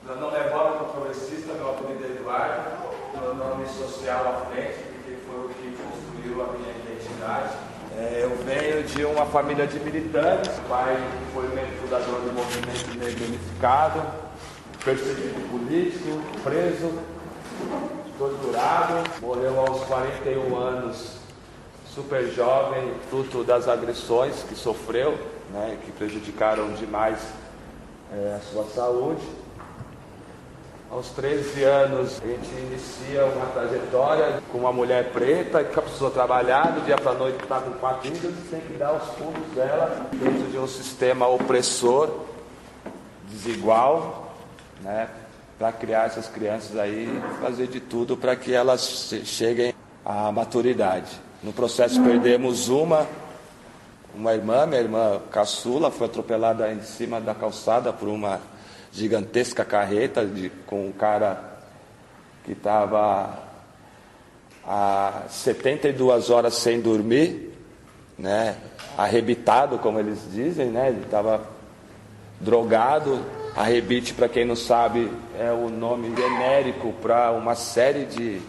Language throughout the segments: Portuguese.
Meu nome é Bob, sou progressista, meu apelido é Eduardo, meu nome social à frente, porque foi o que construiu a minha identidade. Eu venho de uma família de militantes, o pai foi o membro fundador do movimento negro unificado, perseguido político, preso, torturado, morreu aos 41 anos, super jovem, fruto das agressões que sofreu, né, que prejudicaram demais a sua saúde. Aos 13 anos, a gente inicia uma trajetória com uma mulher preta que precisou trabalhar, do dia para a noite está com 4 filhos, tem que dar os fundos dela dentro de um sistema opressor, desigual, né, para criar essas crianças aí, fazer de tudo para que elas cheguem à maturidade. No processo perdemos uma irmã, minha irmã caçula, foi atropelada em cima da calçada por uma gigantesca carreta com um cara que estava há 72 horas sem dormir, né, arrebitado, como eles dizem, né, ele estava drogado. Arrebite, para quem não sabe, é o nome genérico para uma série de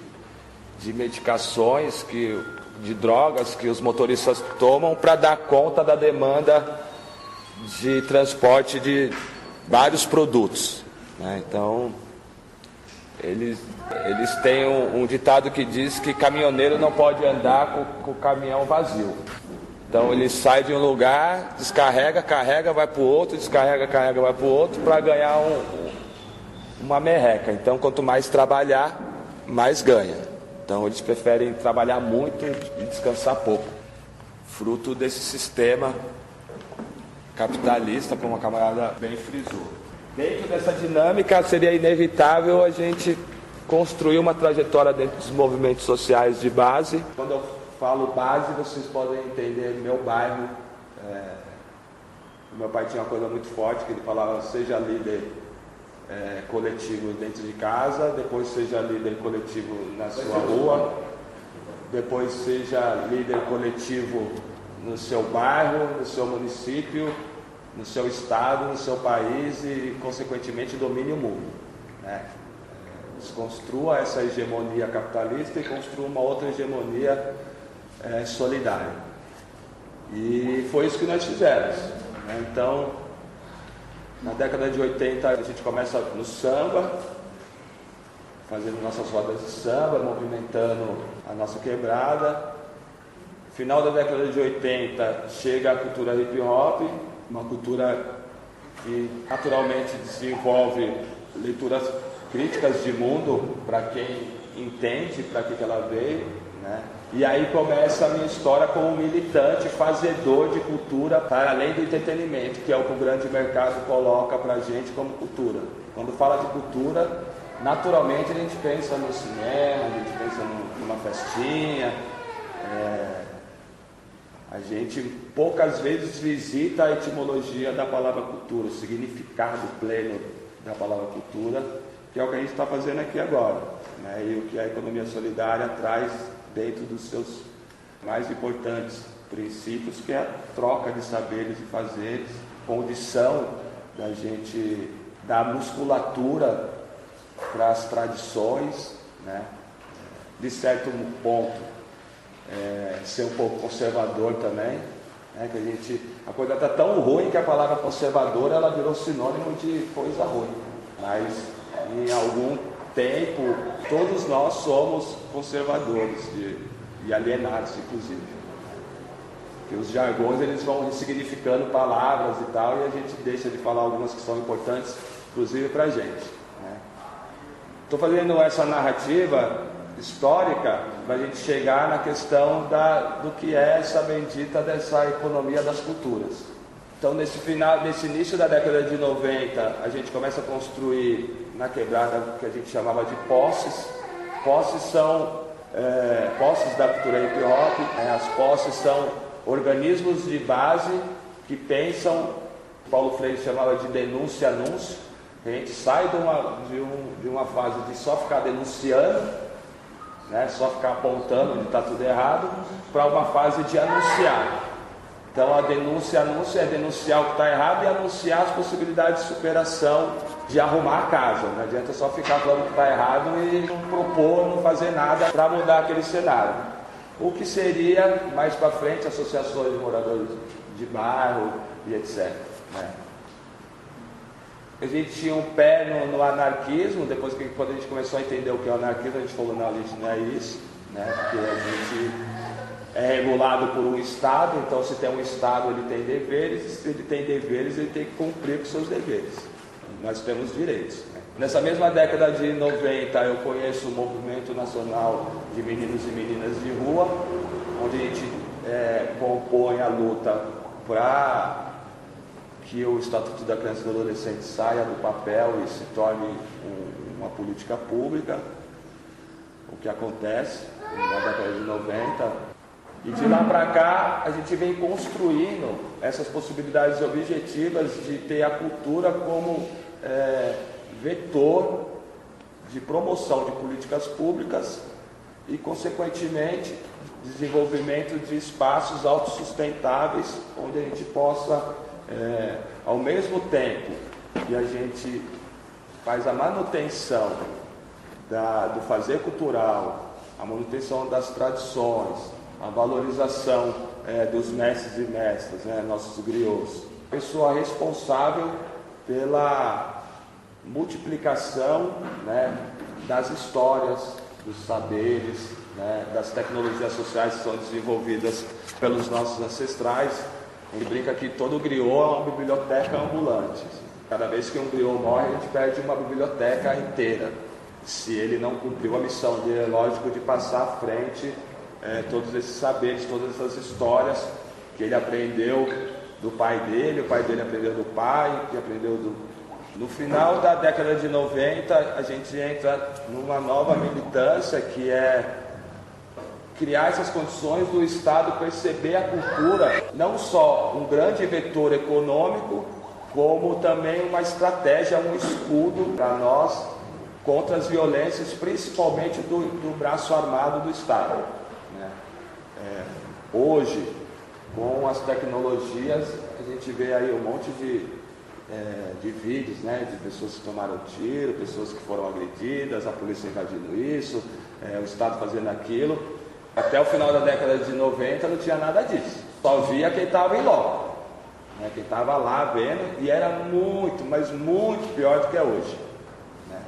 medicações, de drogas que os motoristas tomam para dar conta da demanda de transporte de vários produtos, né? Então, eles têm um ditado que diz que caminhoneiro não pode andar com o caminhão vazio. Então ele sai de um lugar, descarrega, carrega, vai para o outro, descarrega, carrega, vai para o outro, para ganhar uma merreca. Então quanto mais trabalhar, mais ganha. Então eles preferem trabalhar muito e descansar pouco. Fruto desse sistema capitalista, como a camarada bem frisou. Dentro dessa dinâmica seria inevitável a gente construir uma trajetória dentro dos movimentos sociais de base. Quando eu falo base, vocês podem entender meu bairro. Meu pai tinha uma coisa muito forte, que ele falava: seja líder coletivo dentro de casa, depois seja líder coletivo na sua rua, depois seja líder coletivo no seu bairro, no seu município, no seu estado, no seu país e, consequentemente, domine o mundo, né? Desconstrua essa hegemonia capitalista e construa uma outra hegemonia solidária. E foi isso que nós fizemos, né? Então, na década de 80, a gente começa no samba, fazendo nossas rodas de samba, movimentando a nossa quebrada. Final da década de 80, chega a cultura hip hop, uma cultura que naturalmente desenvolve leituras críticas de mundo para quem entende para que ela veio, né? E aí começa a minha história como militante, fazedor de cultura para além do entretenimento, que é o que o grande mercado coloca para a gente como cultura. Quando fala de cultura, naturalmente a gente pensa no cinema, a gente pensa numa festinha. A gente poucas vezes visita a etimologia da palavra cultura, o significado pleno da palavra cultura, que é o que a gente está fazendo aqui agora, né? E o que a economia solidária traz dentro dos seus mais importantes princípios, que é a troca de saberes e fazeres, condição da gente dar musculatura para as tradições, né? De certo ponto, ser um pouco conservador também, né? Que a coisa está tão ruim que a palavra conservadora ela virou sinônimo de coisa ruim, mas em algum tempo todos nós somos conservadores e alienados, inclusive, porque os jargões eles vão ressignificando palavras e tal, e a gente deixa de falar algumas que são importantes, inclusive para a gente, né? Estou fazendo essa narrativa histórica para a gente chegar na questão do que é essa bendita dessa economia das culturas. Então, nesse início da década de 90, a gente começa a construir na quebrada o que a gente chamava de posses. Posses são posses da cultura hip hop. As posses são organismos de base que pensam, Paulo Freire chamava de denúncia-anúncio. A gente sai de uma fase de só ficar denunciando, né, só ficar apontando onde está tudo errado, para uma fase de anunciar. Então a denúncia, anúncio é denunciar o que está errado e anunciar as possibilidades de superação, de arrumar a casa. Não adianta só ficar falando que está errado e não propor, não fazer nada para mudar aquele cenário. O que seria, mais para frente, associações de moradores de bairro e etc. Né? A gente tinha um pé no anarquismo, depois que quando a gente começou a entender o que é o anarquismo, a gente falou, não, a gente não é isso, né? Porque a gente é regulado por um Estado, então se tem um Estado ele tem deveres, e se ele tem deveres ele tem que cumprir com seus deveres. Nós temos direitos. Né? Nessa mesma década de 90 eu conheço o Movimento Nacional de Meninos e Meninas de Rua, onde a gente compõe a luta para que o Estatuto da Criança e do Adolescente saia do papel e se torne uma política pública, o que acontece na década de 90. E de lá para cá, a gente vem construindo essas possibilidades objetivas de ter a cultura como vetor de promoção de políticas públicas e, consequentemente, desenvolvimento de espaços autossustentáveis, onde a gente possa, ao mesmo tempo que a gente faz a manutenção do fazer cultural, a manutenção das tradições, a valorização dos mestres e mestras, né, nossos griots. Pessoa responsável pela multiplicação, né, das histórias, dos saberes, né, das tecnologias sociais que são desenvolvidas pelos nossos ancestrais. Ele brinca que todo griot é uma biblioteca ambulante. Cada vez que um griot morre, a gente perde uma biblioteca inteira. Se ele não cumpriu a missão dele, é lógico, de passar à frente todos esses saberes, todas essas histórias que ele aprendeu do pai dele, o pai dele aprendeu do pai, que aprendeu do... No final da década de 90, a gente entra numa nova militância, que é criar essas condições do Estado perceber a cultura não só um grande vetor econômico, como também uma estratégia, um escudo para nós contra as violências, principalmente do braço armado do Estado. Né? Hoje, com as tecnologias, a gente vê aí um monte de vídeos, né, de pessoas que tomaram tiro, pessoas que foram agredidas, a polícia invadindo isso, o Estado fazendo aquilo. Até o final da década de 90 não tinha nada disso. Só via quem estava em loco, né, quem estava lá vendo, e era muito, mas muito pior do que é hoje. Né?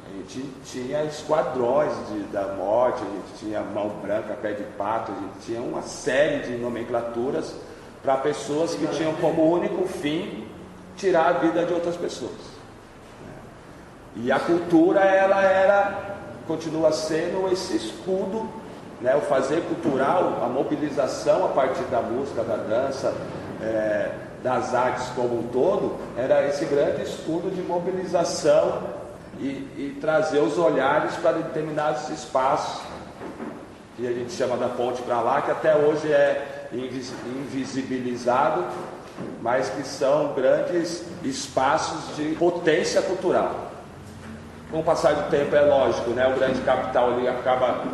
A gente tinha esquadrões da morte, a gente tinha mão branca, pé de pato, a gente tinha uma série de nomenclaturas para pessoas que tinham como único fim tirar a vida de outras pessoas. E a cultura, ela continua sendo esse escudo, né, o fazer cultural, a mobilização a partir da música, da dança, das artes como um todo, era esse grande escudo de mobilização e trazer os olhares para determinados espaços, que a gente chama da ponte para lá, que até hoje é invisibilizado, mas que são grandes espaços de potência cultural. Com o passar do tempo, é lógico, né, o grande capital ali acaba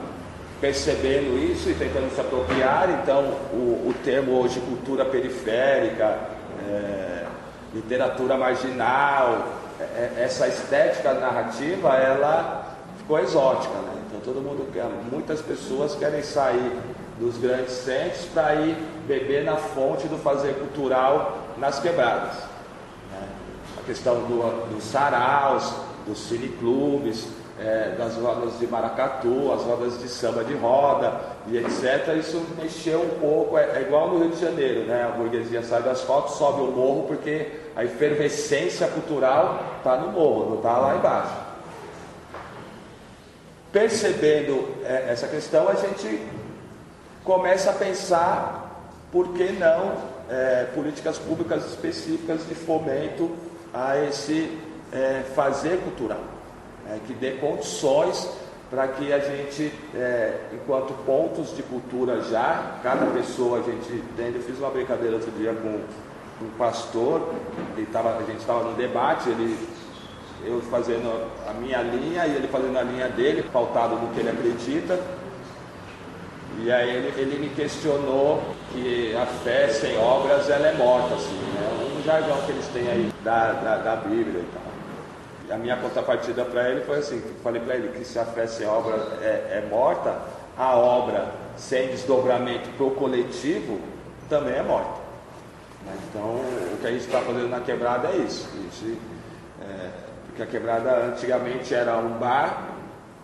percebendo isso e tentando se apropriar. Então o termo hoje cultura periférica, literatura marginal, essa estética narrativa, ela ficou exótica, né? Então todo mundo quer, muitas pessoas querem sair dos grandes centros para ir beber na fonte do fazer cultural nas quebradas, né? A questão dos saraus, dos cineclubes, das rodas de maracatu, as rodas de samba de roda e etc. Isso mexeu um pouco, é igual no Rio de Janeiro, né? A burguesia sai das fotos, sobe o morro, porque a efervescência cultural está no morro, não está lá embaixo. Percebendo essa questão, a gente começa a pensar, por que não políticas públicas específicas de fomento a esse fazer cultural, que dê condições para que a gente, enquanto pontos de cultura já, cada pessoa a gente entende. Eu fiz uma brincadeira outro dia com um pastor, a gente estava no debate, eu fazendo a minha linha e ele fazendo a linha dele, pautado no que ele acredita. E aí ele me questionou que a fé sem obras ela é morta, assim, né? Um jargão que eles têm aí da Bíblia e tal. E a minha contrapartida para ele foi assim, falei para ele que se a fé sem obra é morta, a obra sem desdobramento para o coletivo também é morta. Então o que a gente está fazendo na quebrada é isso. Porque a quebrada antigamente era um bar,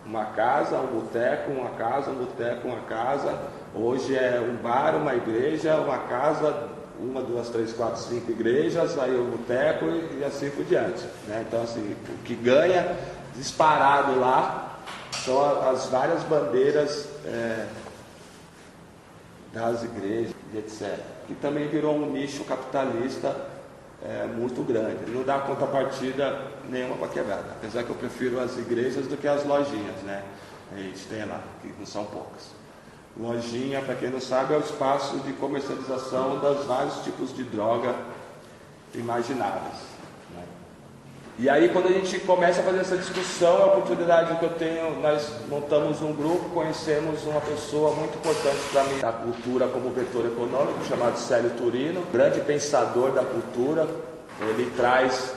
uma casa, um boteco, uma casa, um boteco, uma casa. Hoje é um bar, uma igreja, uma casa, 1, 2, 3, 4, 5 igrejas, aí o boteco e assim por diante, né? Então assim, o que ganha disparado lá são as várias bandeiras das igrejas, etc. Que também virou um nicho capitalista muito grande. Não dá contrapartida nenhuma para quebrada, apesar que eu prefiro as igrejas do que as lojinhas, né? A gente tem lá, que não são poucas. Lojinha, para quem não sabe, é o espaço de comercialização dos vários tipos de droga imagináveis, né? E aí, quando a gente começa a fazer essa discussão, a oportunidade que eu tenho, nós montamos um grupo, conhecemos uma pessoa muito importante para mim, da cultura como vetor econômico, chamado Célio Turino, grande pensador da cultura. Ele traz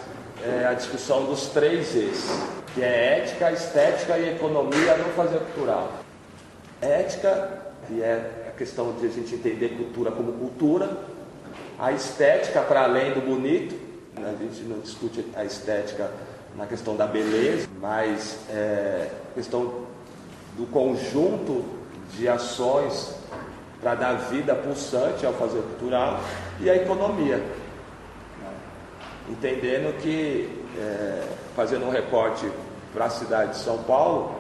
a discussão dos 3 E's, que é ética, estética e economia no fazer cultural. Ética, que é a questão de a gente entender cultura como cultura. A estética, para além do bonito. A gente não discute a estética na questão da beleza, mas questão do conjunto de ações para dar vida pulsante ao fazer cultural. E a economia, né? Entendendo que, fazendo um recorte para a cidade de São Paulo,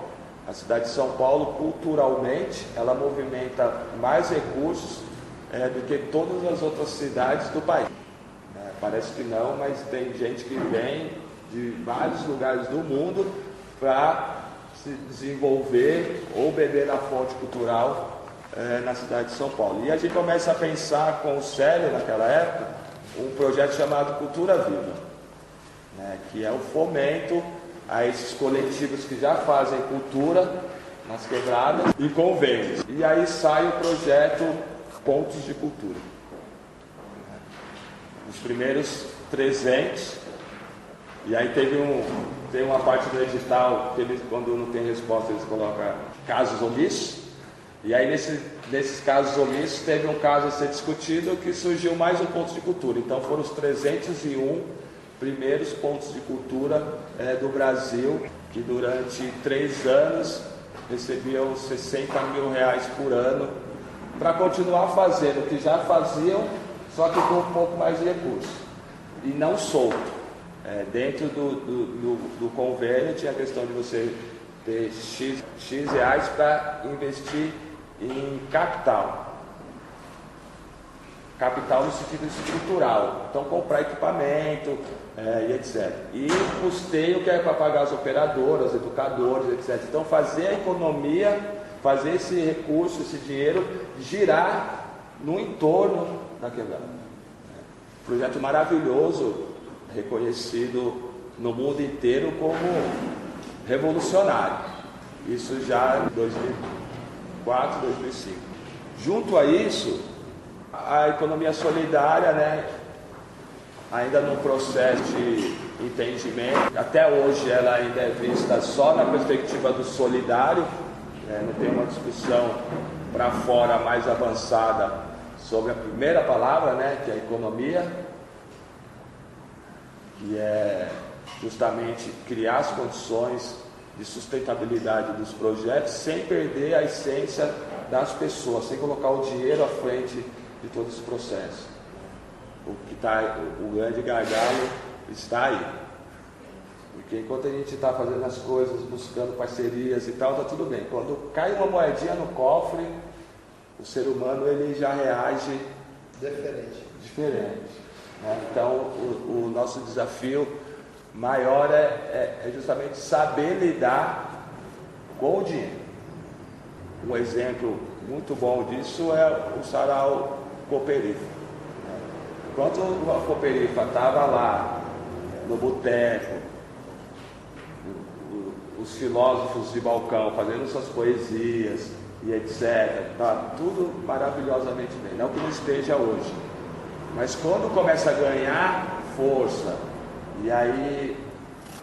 a cidade de São Paulo, culturalmente, ela movimenta mais recursos do que todas as outras cidades do país. Parece que não, mas tem gente que vem de vários lugares do mundo para se desenvolver ou beber na fonte cultural na cidade de São Paulo. E a gente começa a pensar com o Célio, naquela época, um projeto chamado Cultura Viva, né, que é o fomento a esses coletivos que já fazem cultura nas quebradas e convênios. E aí sai o projeto Pontos de Cultura. Os primeiros 300, e aí tem uma parte do edital que eles, quando não tem resposta, eles colocam casos omissos. E aí nesses casos omissos teve um caso a ser discutido que surgiu mais um ponto de cultura. Então foram os 301 primeiros pontos de cultura do Brasil, que durante 3 anos recebiam R$60 mil por ano para continuar fazendo o que já faziam, só que com um pouco mais de recursos, e não solto. Dentro do convênio tinha a questão de você ter X reais para investir em capital no sentido estrutural, então comprar equipamento e etc. E custeio, que é para pagar as operadoras, educadores, etc. Então fazer a economia, fazer esse recurso, esse dinheiro girar no entorno da quebrada. Projeto maravilhoso, reconhecido no mundo inteiro como revolucionário. Isso já em 2004, 2005. Junto a isso, a economia solidária, né, ainda num processo de entendimento. Até hoje ela ainda é vista só na perspectiva do solidário, não tem uma discussão para fora mais avançada sobre a primeira palavra, né, que é a economia, que é justamente criar as condições de sustentabilidade dos projetos sem perder a essência das pessoas, sem colocar o dinheiro à frente de todo esse processo. O grande gargalo está aí. Porque enquanto a gente está fazendo as coisas, buscando parcerias e tal, está tudo bem. Quando cai uma moedinha no cofre, o ser humano ele já reage diferente, né? Então o nosso desafio maior é justamente saber lidar com o dinheiro. Um exemplo muito bom disso é o Sarau Cooperifa. Enquanto a Cooperifa estava lá no boteco, os filósofos de balcão fazendo suas poesias e etc. Tá tudo maravilhosamente bem, não que não esteja hoje. Mas quando começa a ganhar força, e aí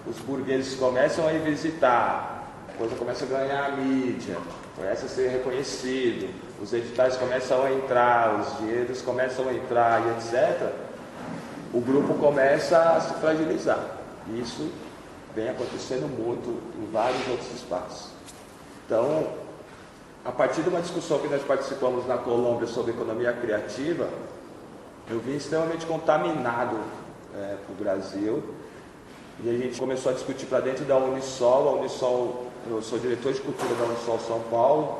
os burgueses começam a ir visitar, a coisa começa a ganhar mídia, começa a ser reconhecido, os editais começam a entrar, os dinheiros começam a entrar e etc., o grupo começa a se fragilizar. E isso vem acontecendo muito em vários outros espaços. Então, a partir de uma discussão que nós participamos na Colômbia sobre economia criativa, eu vim extremamente contaminado para o Brasil, e a gente começou a discutir para dentro da Unisol. A Unisol, eu sou diretor de cultura da Unisol São Paulo.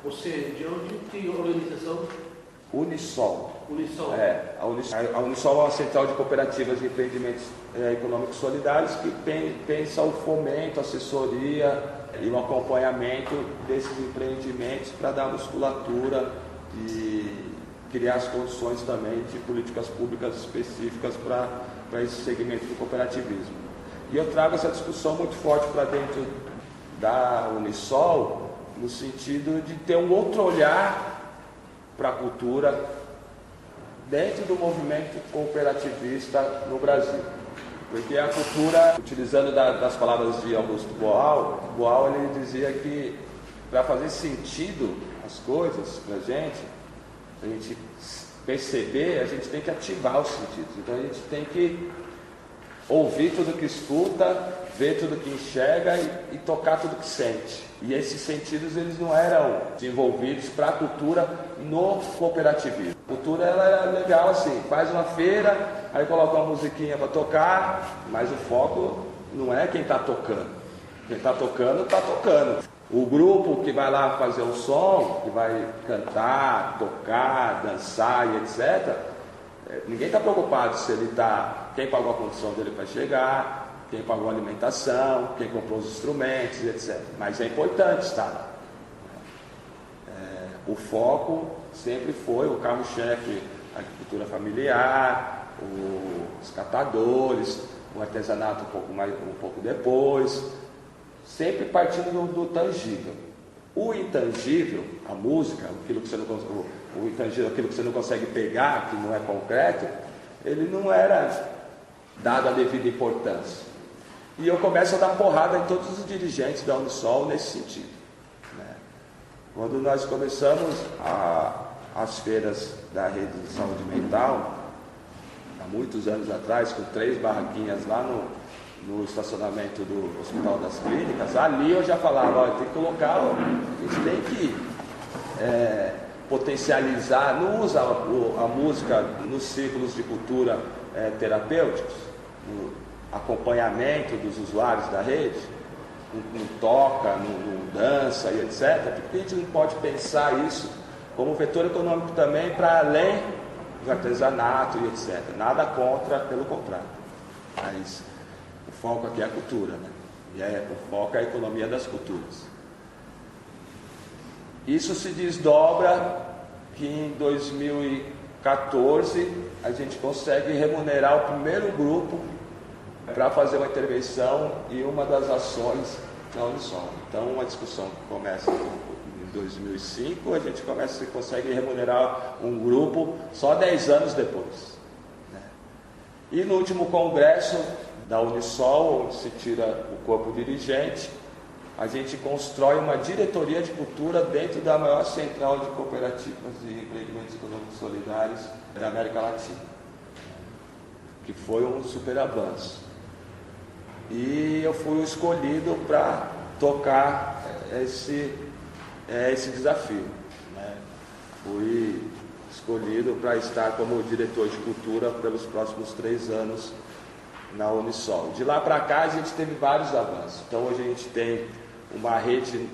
Você, de onde tem organização? Unisol. Unisol. A Unisol é uma central de cooperativas de empreendimentos econômicos solidários que pensa o fomento, assessoria e o acompanhamento desses empreendimentos para dar musculatura e criar as condições também de políticas públicas específicas para esse segmento do cooperativismo. E eu trago essa discussão muito forte para dentro da Unisol, no sentido de ter um outro olhar para a cultura dentro do movimento cooperativista no Brasil. Porque a cultura, utilizando das palavras de Augusto Boal, ele dizia que para fazer sentido as coisas para a gente perceber, a gente tem que ativar os sentidos. Então a gente tem que ouvir tudo que escuta, ver tudo que enxerga e tocar tudo que sente. E esses sentidos eles não eram desenvolvidos para a cultura no cooperativismo. A cultura ela era legal assim, faz uma feira, aí coloca uma musiquinha para tocar, mas o foco não é quem está tocando. Quem está tocando, está tocando. O grupo que vai lá fazer o som, que vai cantar, tocar, dançar e etc., ninguém está preocupado se ele está, quem pagou a condição dele para chegar, quem pagou a alimentação, quem comprou os instrumentos, etc. Mas é importante estar lá. O foco sempre foi o carro-chefe, a agricultura familiar, os catadores, o artesanato um pouco depois, sempre partindo do tangível. O intangível, a música, aquilo que você não consegue pegar, que não é concreto, ele não era dado a devida importância. E eu começo a dar porrada em todos os dirigentes da Unisol nesse sentido. Quando nós começamos as feiras da rede de saúde mental, há muitos anos atrás, com 3 barraquinhas lá no estacionamento do Hospital das Clínicas, ali eu já falava, olha, tem que colocar, a gente tem que potencializar, não usa a música nos círculos de cultura terapêuticos, no acompanhamento dos usuários da rede, não toca, não dança e etc. Porque a gente não pode pensar isso como vetor econômico também para além do artesanato e etc. Nada contra, pelo contrário. Mas o foco aqui é a cultura, né? E o foco é a economia das culturas. Isso se desdobra que em 2014 a gente consegue remunerar o primeiro grupo para fazer uma intervenção e uma das ações da Unisol. Então, uma discussão que começa em 2005, a gente consegue remunerar um grupo só 10 anos depois. E no último congresso da Unisol, onde se tira o corpo dirigente, a gente constrói uma diretoria de cultura dentro da maior central de cooperativas e empreendimentos econômicos solidários da América Latina, que foi um super avanço. E eu fui escolhido para tocar esse desafio. Fui escolhido para estar como diretor de cultura pelos próximos 3 anos na Unisol. De lá para cá a gente teve vários avanços. Então hoje a gente tem uma rede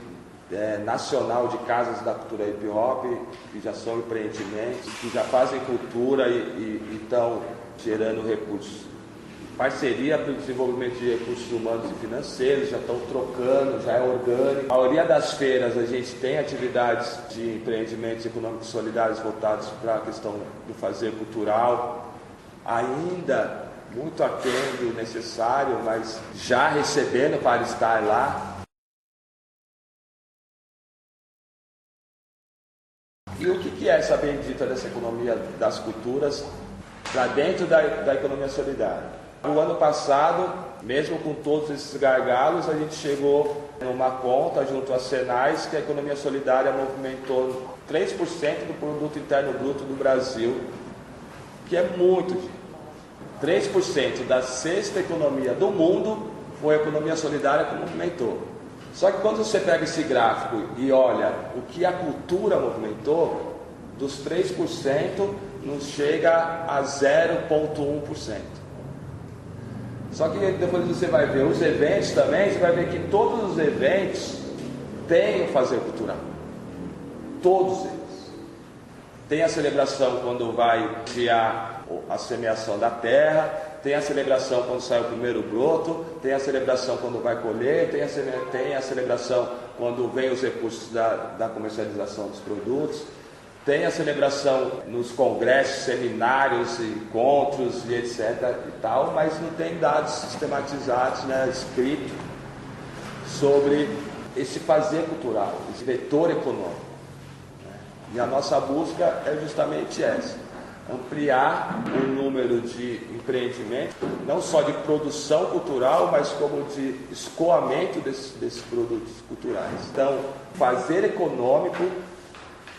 nacional de casas da cultura hip hop, que já são empreendimentos, que já fazem cultura e estão gerando recursos. Parceria para o desenvolvimento de recursos humanos e financeiros, já estão trocando, já é orgânico. A maioria das feiras a gente tem atividades de empreendimentos econômicos solidários voltados para a questão do fazer cultural, ainda muito aquém do necessário, mas já recebendo para estar lá. que é essa bendita dessa economia das culturas para dentro da economia solidária? No ano passado, mesmo com todos esses gargalos, a gente chegou numa conta junto às Senais que a economia solidária movimentou 3% do produto interno bruto do Brasil, que é muito, gente. 3% da sexta economia do mundo foi a economia solidária que movimentou. Só que quando você pega esse gráfico e olha o que a cultura movimentou, dos 3% não chega a 0,1%. Só que depois você vai ver os eventos também, você vai ver que todos os eventos têm o fazer cultural. Todos eles. Tem a celebração quando vai criar a semeação da terra, tem a celebração quando sai o primeiro broto, tem a celebração quando vai colher, tem a celebração quando vem os recursos da comercialização dos produtos, tem a celebração nos congressos, seminários, encontros e etc. e tal, mas não tem dados sistematizados, né, escritos sobre esse fazer cultural, esse vetor econômico. E a nossa busca é justamente essa: ampliar o número de empreendimentos, não só de produção cultural, mas como de escoamento desses produtos culturais. Então, fazer econômico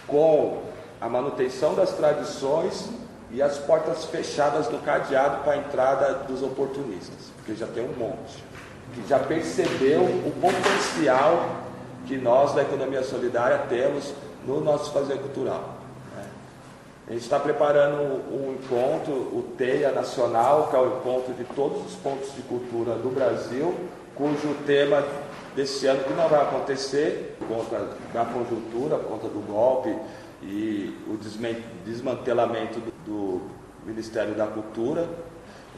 com a manutenção das tradições e as portas fechadas no cadeado para a entrada dos oportunistas, porque já tem um monte, que já percebeu o potencial que nós da economia solidária temos no nosso fazer cultural. A gente está preparando um encontro, o TEIA Nacional, que é o encontro de todos os pontos de cultura do Brasil, cujo tema desse ano, que não vai acontecer, por conta da conjuntura, por conta do golpe e o desmantelamento do Ministério da Cultura.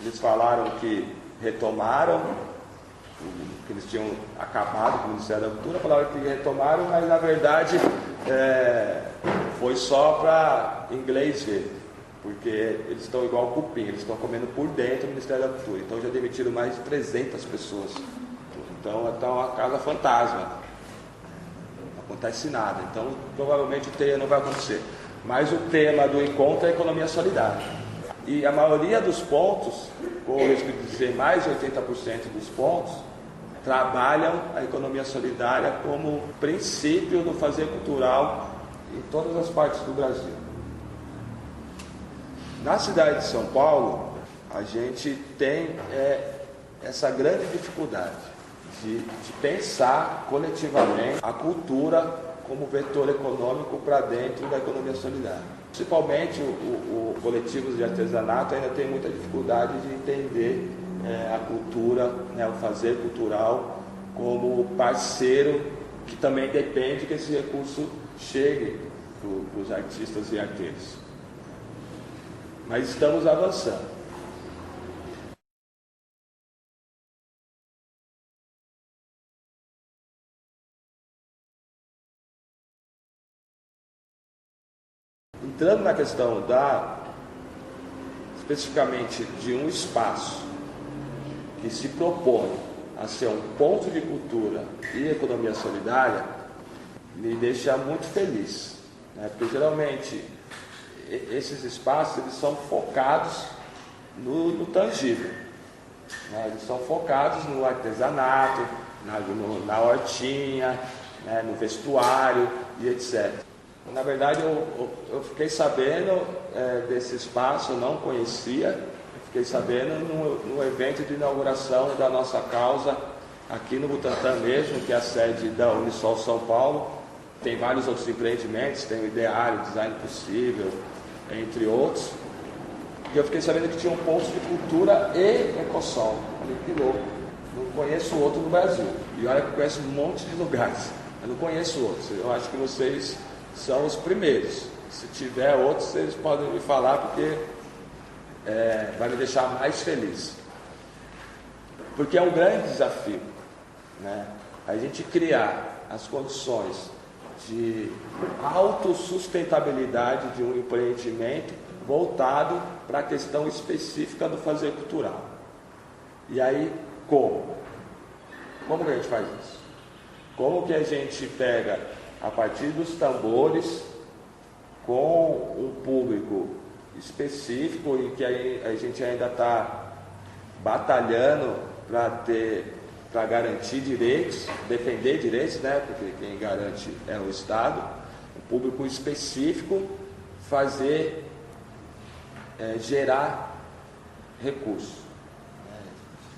Eles falaram que retomaram, que eles tinham acabado com o Ministério da Cultura, falaram que retomaram, mas na verdade foi só para inglês ver, porque eles estão igual cupim, eles estão comendo por dentro do Ministério da Cultura. Então já demitiram mais de 300 pessoas. Então é uma casa fantasma. Não acontece nada. Então provavelmente o TEIA não vai acontecer. Mas o tema do encontro é a economia solidária. E a maioria dos pontos, com o risco de dizer mais de 80% dos pontos, trabalham a economia solidária como princípio do fazer cultural em todas as partes do Brasil. Na cidade de São Paulo, a gente tem essa grande dificuldade de pensar coletivamente a cultura como vetor econômico para dentro da economia solidária. Principalmente o coletivos de artesanato ainda tem muita dificuldade de entender a cultura, né, o fazer cultural como parceiro que também depende que esse recurso chegue para os artistas e arteiros. Mas estamos avançando. Entrando na questão especificamente de um espaço que se propõe a ser um ponto de cultura e economia solidária, me deixa muito feliz, né? Porque geralmente esses espaços eles são focados no tangível, né? Eles são focados no artesanato, na hortinha, né? No vestuário e etc. Na verdade, eu fiquei sabendo desse espaço, eu não conhecia, fiquei sabendo no evento de inauguração da nossa causa aqui no Butantã mesmo, que é a sede da Unisol São Paulo. Tem vários outros empreendimentos, tem o Ideário, Design Possível, entre outros. E eu fiquei sabendo que tinha um ponto de cultura e Ecosol. Falei, que louco, não conheço outro no Brasil. E olha que eu conheço um monte de lugares, eu não conheço outros. Eu acho que vocês são os primeiros. Se tiver outros, vocês podem me falar, porque vai me deixar mais feliz. Porque é um grande desafio, né? A gente criar as condições de autossustentabilidade de um empreendimento voltado para a questão específica do fazer cultural. E aí, como? Como que a gente faz isso? Como que a gente pega, a partir dos tambores, com um público específico e que aí a gente ainda está batalhando para garantir direitos, defender direitos, né? Porque quem garante é o Estado, um público específico, fazer, gerar recursos.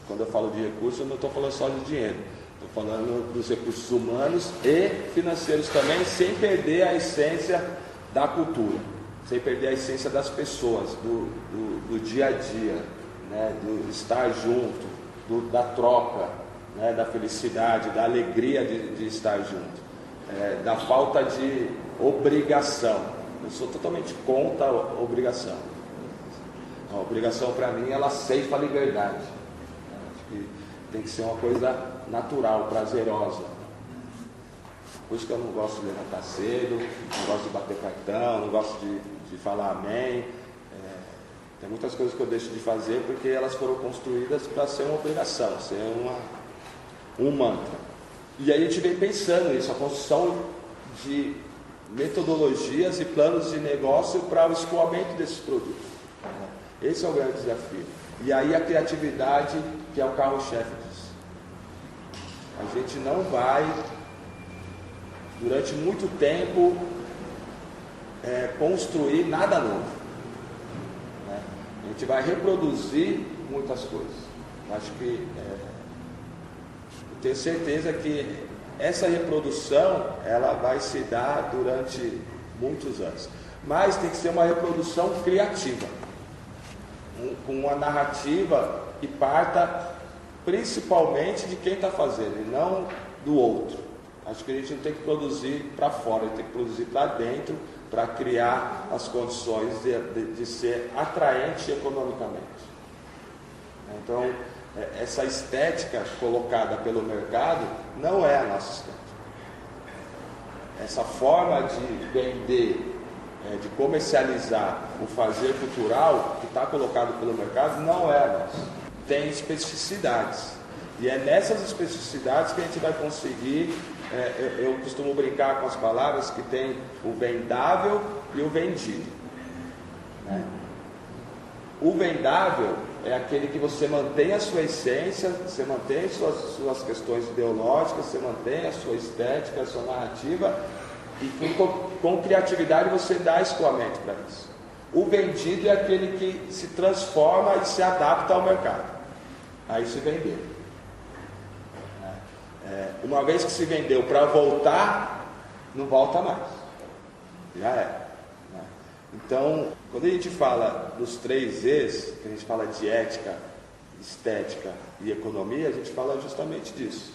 Quando eu falo de recursos, eu não estou falando só de dinheiro, estou falando dos recursos humanos e financeiros também, sem perder a essência da cultura, sem perder a essência das pessoas, do dia a dia, né? Do estar junto, da troca, né? Da felicidade, da alegria de estar junto, da falta de obrigação. Eu sou totalmente contra a obrigação. A obrigação, para mim, ela ceifa a liberdade. Acho que tem que ser uma coisa natural, prazerosa. Por isso que eu não gosto de levantar cedo, não gosto de bater cartão, não gosto de falar amém. Tem muitas coisas que eu deixo de fazer porque elas foram construídas para ser uma obrigação, ser um mantra. E aí a gente vem pensando nisso, a construção de metodologias e planos de negócio para o escoamento desses produtos. Esse é o grande desafio. E aí a criatividade, que é o carro-chefe disso. A gente não vai, durante muito tempo, construir nada novo. Né? A gente vai reproduzir muitas coisas. Acho que eu tenho certeza que essa reprodução ela vai se dar durante muitos anos. Mas tem que ser uma reprodução criativa, com uma narrativa que parta principalmente de quem está fazendo e não do outro. Acho que a gente não tem que produzir para fora, a gente tem que produzir para dentro, para criar as condições de ser atraente economicamente. Então, essa estética colocada pelo mercado não é a nossa estética. Essa forma de vender, de comercializar o fazer cultural que está colocado pelo mercado não é a nossa. Tem especificidades. E é nessas especificidades que a gente vai conseguir. Eu costumo brincar com as palavras que tem o vendável e o vendido. Né? O vendável é aquele que você mantém a sua essência, você mantém suas questões ideológicas, você mantém a sua estética, a sua narrativa, e com criatividade você dá escoamento para isso. O vendido é aquele que se transforma e se adapta ao mercado. Aí se vendeu. Uma vez que se vendeu para voltar, não volta mais. Já é. Então, quando a gente fala dos 3 E's, que a gente fala de ética, estética e economia, a gente fala justamente disso.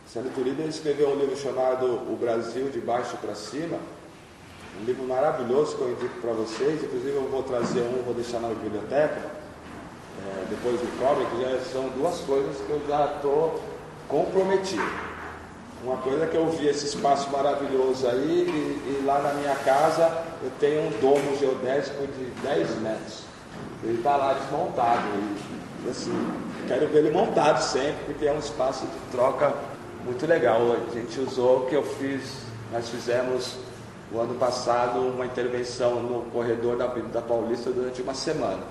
Célio Turido escreveu um livro chamado O Brasil de Baixo para Cima, um livro maravilhoso que eu indico para vocês, inclusive eu vou trazer vou deixar na biblioteca, depois me cobrem, que já são 2 coisas que eu já estou comprometido. Uma coisa que eu vi esse espaço maravilhoso aí, e lá na minha casa eu tenho um domo geodésico de 10 metros. Ele está lá desmontado. E assim, quero ver ele montado sempre, porque é um espaço de troca muito legal. A gente usou o que nós fizemos o ano passado uma intervenção no corredor da Paulista durante uma semana.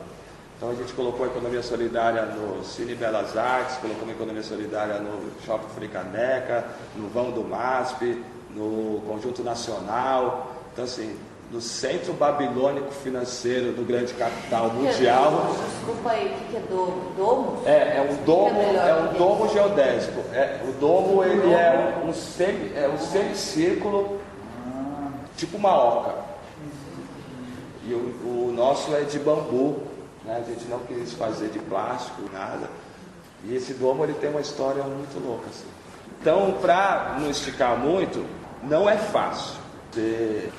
Então a gente colocou a economia solidária no Cine Belas Artes, colocou uma economia solidária no Shopping Fricaneca, no vão do MASP, no Conjunto Nacional. Então assim, no centro babilônico financeiro do grande capital mundial. Desculpa aí, o que é domo? Domo? É um domo geodésico. O domo ele é um semicírculo, tipo uma oca. E o nosso é de bambu. A gente não quis fazer de plástico, nada. E esse domo ele tem uma história muito louca. Assim. Então, para não esticar muito, não é fácil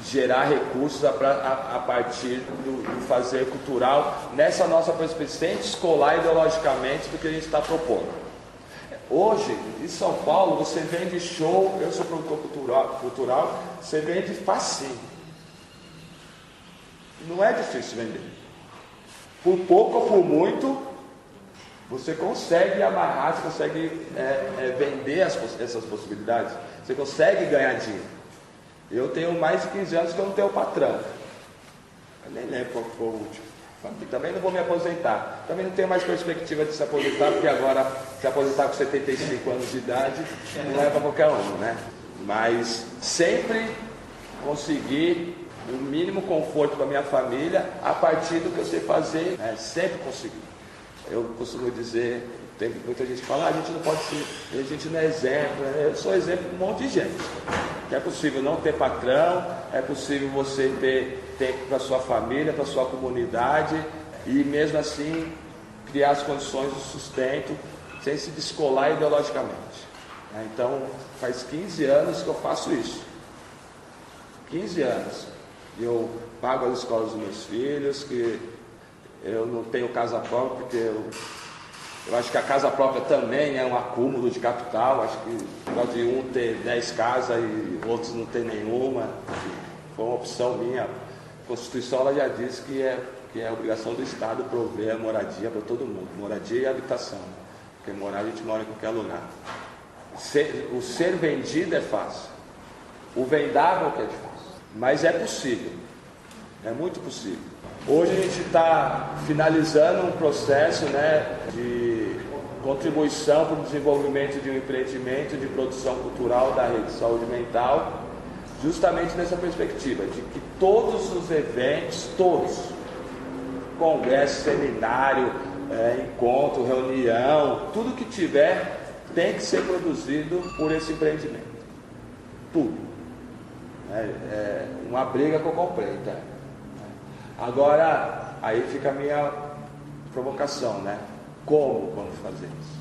gerar recursos a partir do fazer cultural nessa nossa perspectiva, sem descolar ideologicamente do que a gente está propondo. Hoje, em São Paulo, você vende show, eu sou produtor cultural, você vende facinho. Não é difícil vender. Por pouco ou por muito, você consegue amarrar, você consegue vender essas possibilidades, você consegue ganhar dinheiro. Eu tenho mais de 15 anos que eu não tenho patrão. Eu nem lembro qual foi o último. Também não vou me aposentar. Também não tenho mais perspectiva de se aposentar, porque agora se aposentar com 75 anos de idade não é para qualquer um, né? Mas sempre consegui o mínimo conforto para minha família a partir do que eu sei fazer, né? Sempre consegui. Eu costumo dizer, tem muita gente que fala, a gente não pode ser, a gente não é exemplo, né? Eu sou exemplo de um monte de gente. Que é possível não ter patrão, é possível você ter tempo para sua família, para sua comunidade e mesmo assim criar as condições de sustento sem se descolar ideologicamente. Então faz 15 anos que eu faço isso. 15 anos. Eu pago as escolas dos meus filhos, que eu não tenho casa própria, porque eu acho que a casa própria também é um acúmulo de capital. Acho que pode um ter 10 casas e outros não ter nenhuma. Foi uma opção minha. A Constituição ela já diz que é obrigação do Estado prover a moradia para todo mundo. Moradia e habitação. Porque morar a gente mora em qualquer lugar. O ser vendido é fácil. O vendável que é difícil. Mas é possível. É muito possível. Hoje a gente está finalizando um processo, né, de contribuição para o desenvolvimento de um empreendimento de produção cultural da rede de saúde mental, justamente nessa perspectiva de que todos os eventos, todos, congresso, seminário, encontro, reunião, tudo que tiver tem que ser produzido por esse empreendimento. Tudo. É uma briga que eu comprei, tá? Agora, aí fica a minha provocação, né? Como vamos fazer isso?